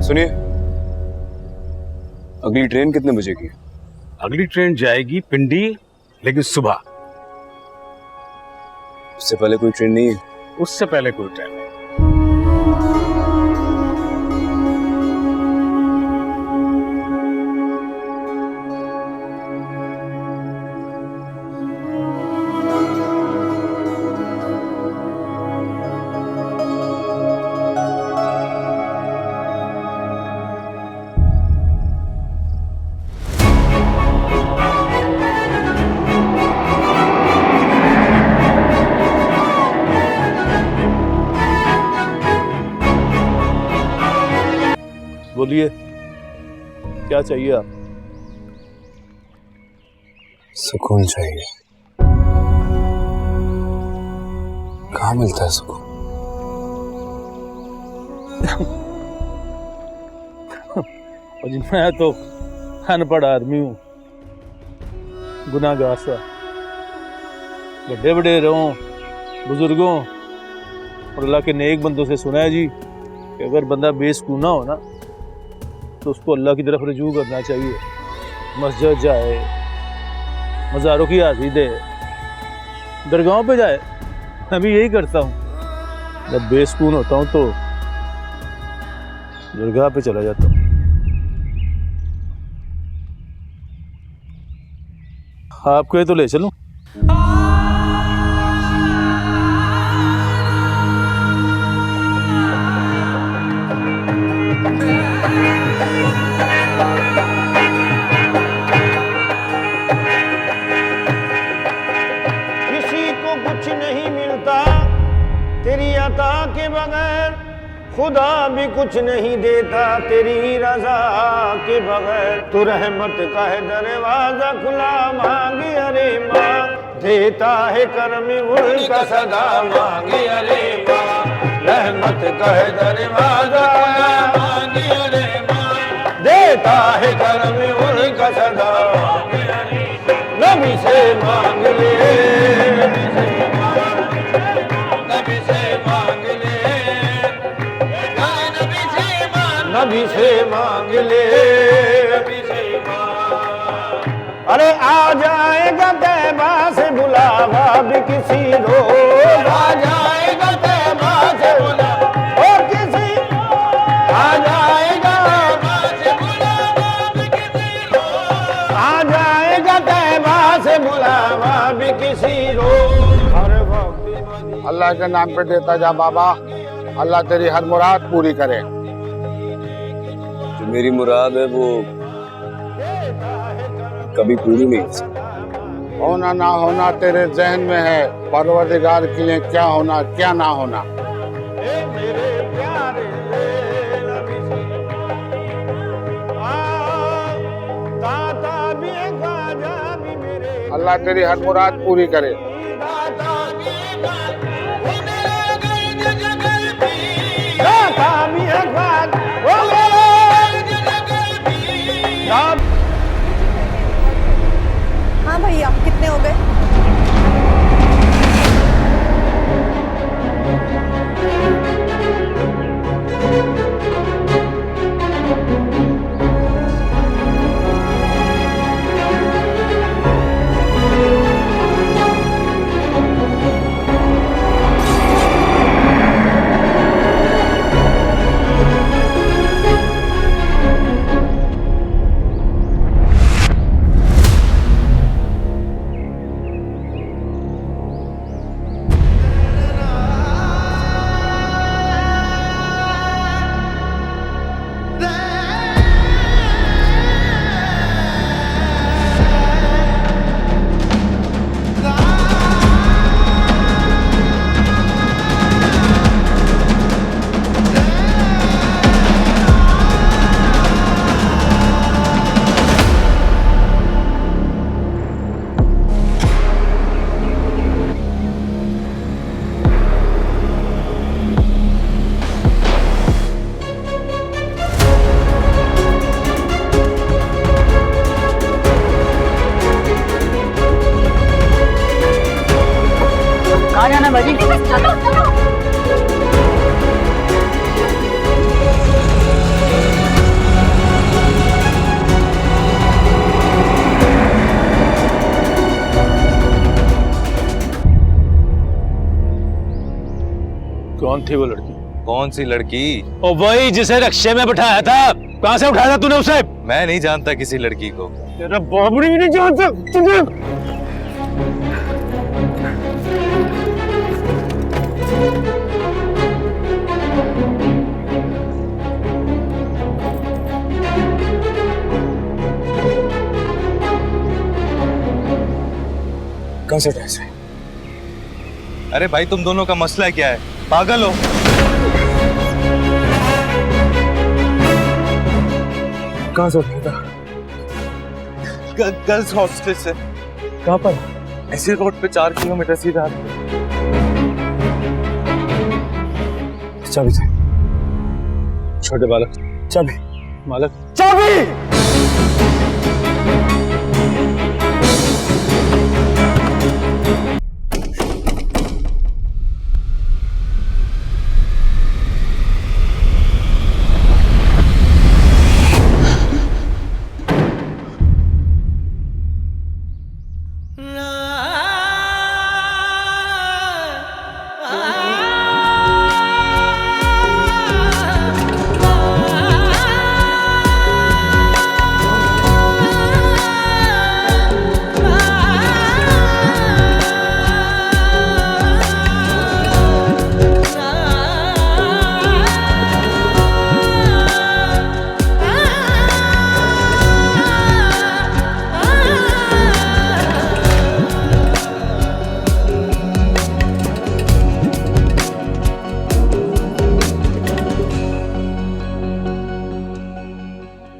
सुनिए, अगली ट्रेन कितने बजे की? अगली ट्रेन जाएगी पिंडी, लेकिन सुबह। उससे पहले कोई ट्रेन नहीं है? उससे पहले कोई ट्रेन नहीं। बोलिए, क्या चाहिए आप? सुकून चाहिए। कहाँ मिलता है सुकून? और जी मैं तो अनपढ़ आदमी हूँ, गुनाहगार सा। बड़े बड़े रहो बुजुर्गों और अल्लाह के नेक बंदों से सुना है जी कि अगर बंदा बेसुकूना हो ना तो उसको अल्लाह की तरफ रुजू करना चाहिए। मस्जिद जाए, मज़ारों की हाज़िरी दे, दरगाहों पे जाए। मैं भी यही करता हूँ। जब बेसुकून होता हूँ तो दरगाह पे चला जाता हूँ। आपके तो ले चलूं? किसी को कुछ नहीं मिलता तेरी अता के बगैर, खुदा भी कुछ नहीं देता तेरी रजा के बगैर। तू रहमत का है दरवाजा खुला मांगे अरे माँ, देता है करम उनका सदा मांगे अरे माँ। रहमत का है दरवाजा मांगे अरे माँ, देता है करम उनका सदा मांगे अरे माँ। नबी से मांग ले, नबी से मांग ले, नबी से मांग ले, नबी से मांग। अरे आ जाएगा तैबा से बुलावा भी किसी रोज, आ जाएगा तैबा से बुलावा और किसी, आ जाएगा तैबा से बुलावा भी किसी रोज, आ जाएगा तैबा से बुलावा भी किसी रोज। हर वक्त अल्लाह के नाम पे देता जा बाबा, अल्लाह तेरी हर मुराद पूरी करे। जो मेरी मुराद है वो कभी पूरी नहीं हो सकती। होना ना होना तेरे जहन में है, परवरदिगार के लिए क्या होना क्या ना होना। मेरे प्यारे नबी से दाता भी है ख्वाजा भी मेरे, अल्लाह तेरी हर मुराद पूरी करे। दाता भी है ख्वाजा वो मेरे हाँ भैया, कितने हो गए? कहाँ जाना है भाजी? कौन थी वो लड़की? कौन सी लड़की? और वही जिसे रक्शे में बिठाया था। कहां से उठाया था तूने उसे? मैं नहीं जानता किसी लड़की को। तेरा बाबरी भी नहीं जानता तुझे। कहाँ से उठाया इसे? अरे भाई तुम दोनों का मसला क्या है? पागल हो? कहाँ से उठाया था? गर्ल्स हॉस्टल से। कहाँ पर? ऐसी रोड पे 4 किलोमीटर सीधा। चाबी थे। छोटे बालक, चाबी। मालक, चाबी।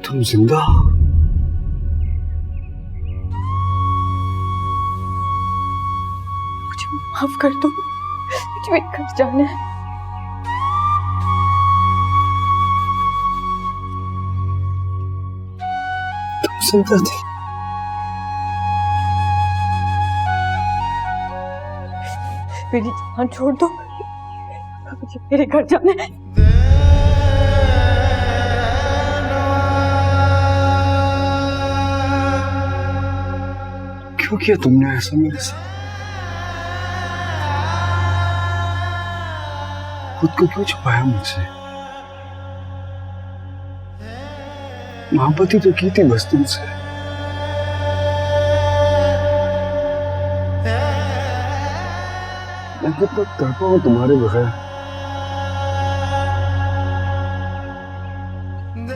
तुम जिंदा? मुझे माफ कर दो, मुझे मेरे घर जाना है। तुम जिंदा थी? मेरी जान छोड़ दो, मुझे मेरे घर जाना है। क्यों किया तुमने ऐसा मेरे साथ? खुद को क्यों छुपाया मुझसे? मोहब्बत ही तो की थी बस तुमसे। मैं कितना तड़पा हूं तुम्हारे बगैर।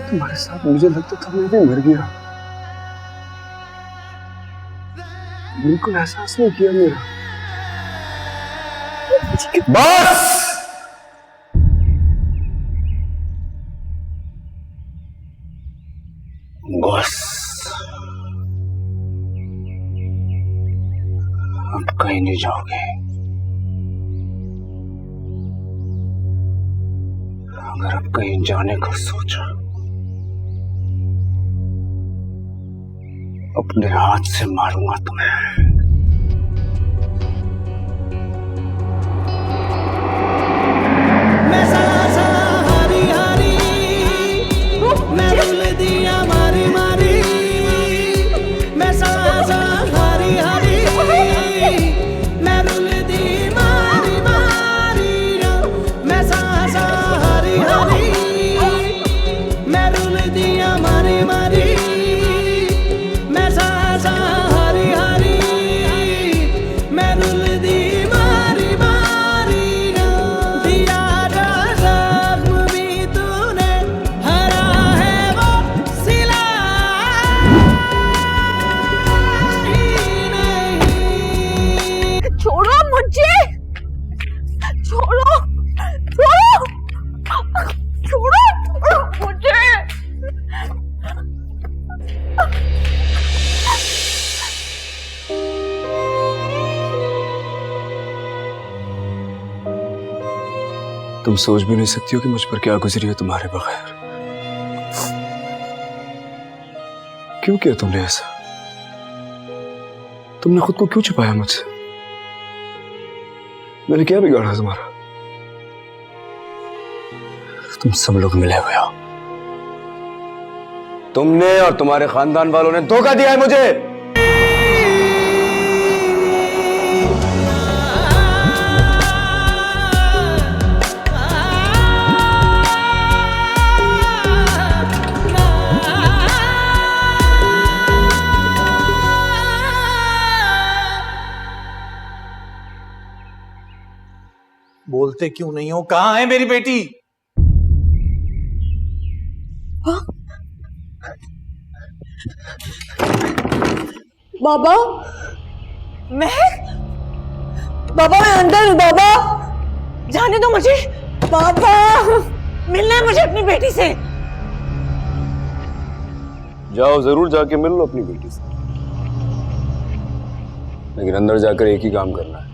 तुम्हारे साथ मुझे लगता था मैं भी मर गया। बिल्कुल एहसास नहीं किया मेरा। बस बस अब कहीं नहीं जाओगे। अगर अब कहीं जाने का सोचा, अपने हाथ से मारूंगा तुम्हें। तुम सोच भी नहीं सकती हो कि मुझ पर क्या गुजरी है तुम्हारे बगैर। क्यों किया तुमने ऐसा? तुमने खुद को क्यों छुपाया मुझसे? मैंने क्या बिगाड़ा तुम्हारा? तुम सब लोग मिले हुए हो। तुमने और तुम्हारे खानदान वालों ने धोखा दिया है मुझे। बोलते क्यों नहीं हो? कहाँ है मेरी बेटी? बाबा, मैं अंदर हूँ। बाबा जाने दो मुझे। बाबा मिलना है मुझे अपनी बेटी से। जाओ, जरूर जाके मिल लो अपनी बेटी से, लेकिन अंदर जाकर एक ही काम करना है,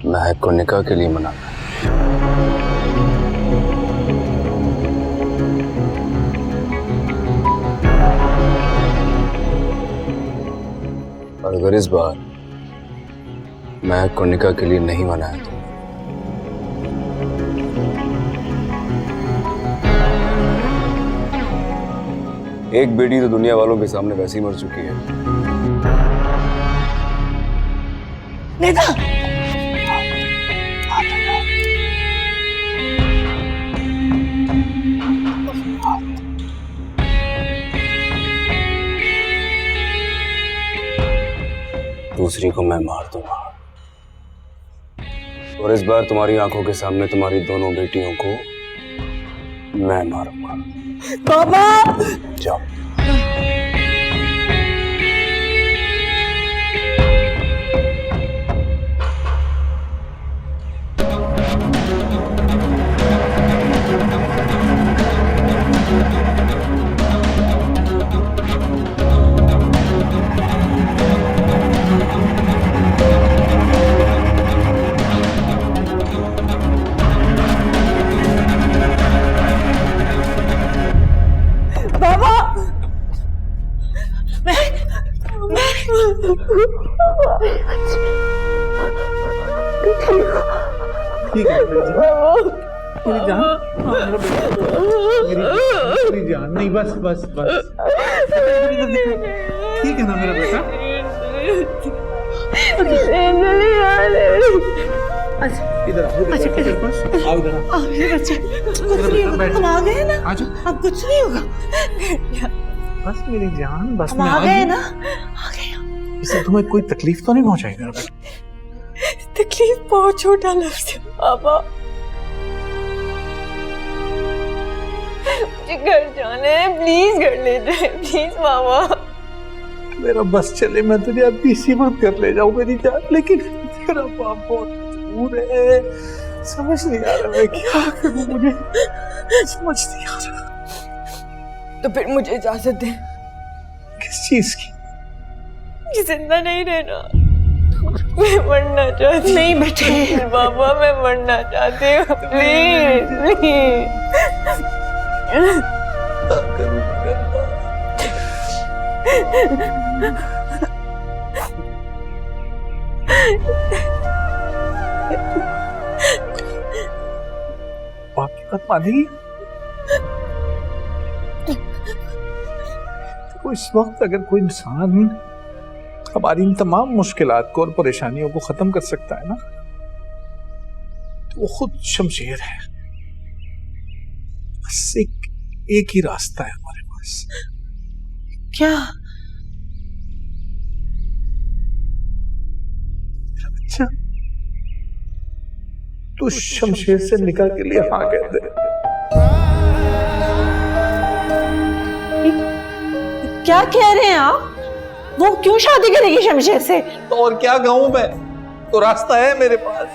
महक को निकाह के लिए मनाना है। और अगर इस बार महक को निकाह के लिए नहीं मनाया तो एक बेटी तो दुनिया वालों के सामने वैसे ही मर चुकी है। नेता दूसरी को मैं मार दूंगा, और इस बार तुम्हारी आंखों के सामने तुम्हारी दोनों बेटियों को मैं मारूंगा। बाबा जाओ। ठीक है मेरी जान, मेरी जान। नहीं, बस बस बस, ठीक है ना मेरा बेटा? इधर आओ, इधर आओ। हम आ गए ना, आज अब कुछ नहीं होगा। बस मेरी जान, बस हम आ गए ना, आ गए। इससे तुम्हें कोई तकलीफ तो नहीं पहुंचाएगा? तकलीफ बहुत छोटा लफ्ज़ है पापा। मुझे घर जाना है, प्लीज घर ले जाए, प्लीज मामा। मेरा बस चले मैं तुझे अभी इसी वक्त कर ले जाऊं मेरी जान, लेकिन तेरा बाप बहुत दूर है, समझ नहीं आ रहा मैं क्या करूं, मुझे समझ नहीं आ रहा। तो फिर मुझे इजाजत दे। किस चीज की? जिंदा नहीं रहना, मैं मरना चाहती। नहीं बेटे बाबा, मैं मरना चाहती हूँ, प्लीज प्लीज। बाप की बात मानेगी? तो इस वक्त अगर कोई इंसान हमारी इन तमाम मुश्किलात को और परेशानियों को खत्म कर सकता है ना, तो वो खुद शमशेर है। बस एक ही रास्ता है हमारे पास। क्या? अच्छा, तू शमशेर से निकाह के लिए हाँ कह दे। क्या कह रहे हैं आप? वो क्यों शादी करेगी शमशेर से? तो और क्या कहूं मैं, तो रास्ता है मेरे पास।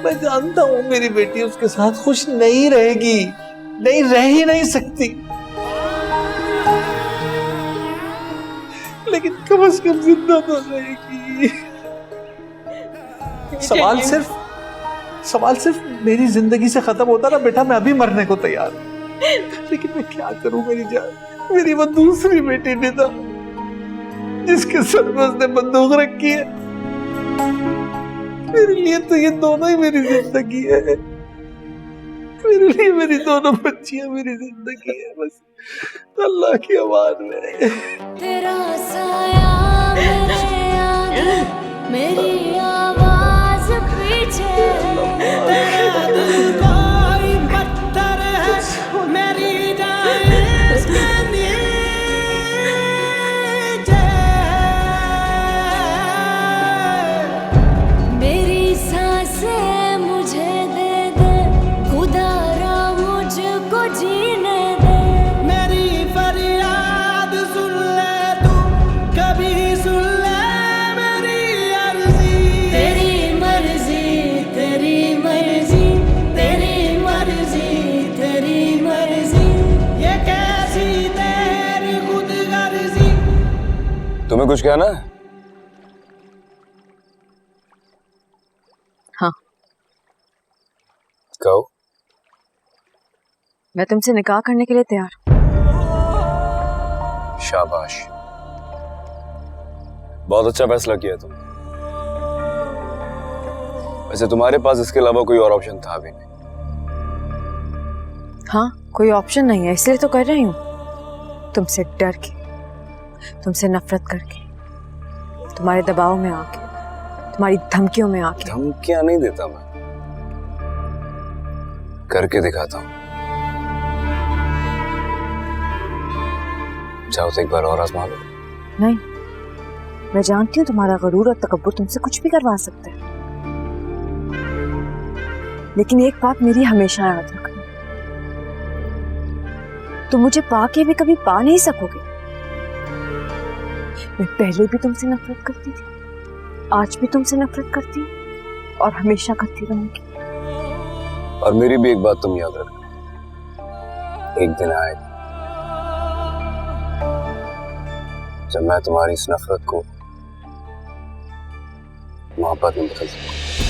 मैं जानता हूं मेरी बेटी उसके साथ खुश नहीं रहेगी, नहीं रह ही नहीं सकती, लेकिन कम से कम जिंदा तो रहेगी। सवाल सिर्फ मेरी जिंदगी से खत्म होता ना बेटा, मैं अभी मरने को तैयार हूं, लेकिन मैं क्या करूं मेरी जान। मेरी वो दूसरी बेटी निदा, जिसके सर में उसने बंदूक रखी है, मेरे लिए तो ये दोनों ही मेरी जिंदगी है। मेरे लिए मेरी दोनों बच्चियां मेरी जिंदगी है। बस अल्लाह की आवाज में तेरा साया मेरे आगे, मेरी आवाज पीछे, तेरा दिल कोई पत्थर है, मेरी जान इसके नीचे, मेरी तुम्हें कुछ कहना है? हाँ। कहो। मैं तुमसे निकाह करने के लिए तैयार हूँ। शाबाश, बहुत अच्छा फैसला किया तुमने। वैसे तुम्हारे पास इसके अलावा कोई और ऑप्शन था भी नहीं। हाँ, कोई ऑप्शन नहीं है, इसलिए तो कर रही हूँ। तुमसे डर के, तुमसे नफरत करके, तुम्हारे दबाव में आके, तुम्हारी धमकियों में आके। धमकियां नहीं देता मैं, करके दिखाता हूँ। चाहो तो एक बार और आजमा लो। नहीं, मैं जानती हूँ तुम्हारा गरूर और तकब्बुर तुमसे कुछ भी करवा सकते हैं, लेकिन एक बात मेरी हमेशा याद रखना, तुम मुझे पाके भी कभी पा नहीं सकोगे। मैं पहले भी तुमसे नफरत करती थी, आज भी तुमसे नफरत करती हूँ और हमेशा करती रहूंगी। और मेरी भी एक बात तुम याद रखना, एक दिन आएगा जब मैं तुम्हारी इस नफरत को मोहब्बत में बदल दूंगा।